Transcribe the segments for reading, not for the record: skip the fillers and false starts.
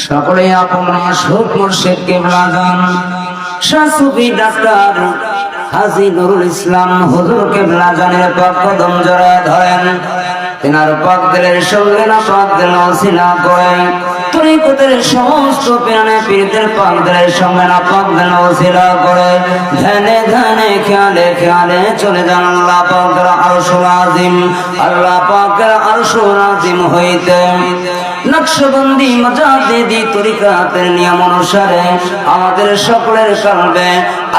সকলে আপন মাশহুদ মুর্শিদ কিবলা জান শাহ সুফি ডাক্তার হাজী নুরুল ইসলাম হুজুর কিবলা জানের পাক কদম জড়ায় ধরেন। তিনার পাক দিলের সঙ্গে না পাক দিল ওসিলা করে তরিকতের সমস্ত পীরানে পীরদের পাক দিলের সঙ্গে না পাক দিল ওসিলা করে ধ্যানে ধ্যানে খেয়ালে খেয়ালে চলে যান আল্লাহ পাকের আরশুল আজিম। আল্লাহ পাকের আরশুল আজিম হইতে নকশবন্দি মুজাদ্দিদি তরিকাতের নিয়ম অনুসারে আমাদের সকলের কলবে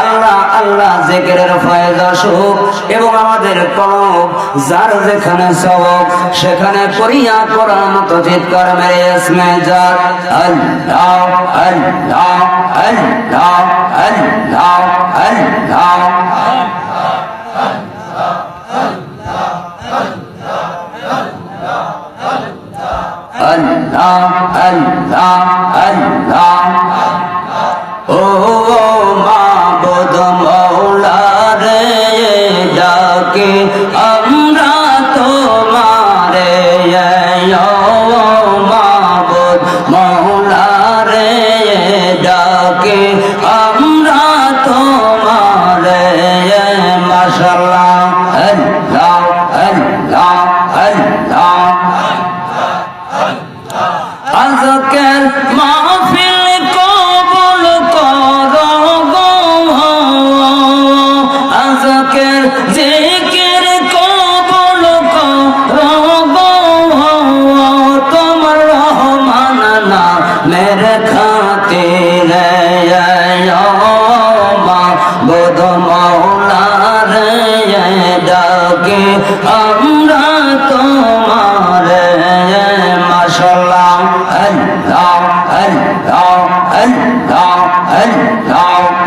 আল্লাহ আল্লাহ জিকিরের ফয়েজ আসুক এবং আমাদের কলব যার যেখানে সওয়াব সেখানে করিয়া করার মতো চিৎকার মেরে ইসমে জাত আল্লাহ আল্লাহ আল্লাহ আল্লাহ আল্লাহ Allah, Allah, Allah. O Ma'bud Maula re ডাকে আমরা তোমারে O Ma'bud Maula re ডাকে আমরা তোমারে মাশাআল্লাহ আল্লাহ আল্লাহ আল্লাহ। আজকের মাহফিল কবুল করো গো, আজকের জিকির কবুল করো গো, তোমার রহমান না মেরে খাতিরে মাবুদ মাওলা রে ডাকে আমরা তোমারে মাশাআল্লাহ Allah, Allah, Allah, Allah.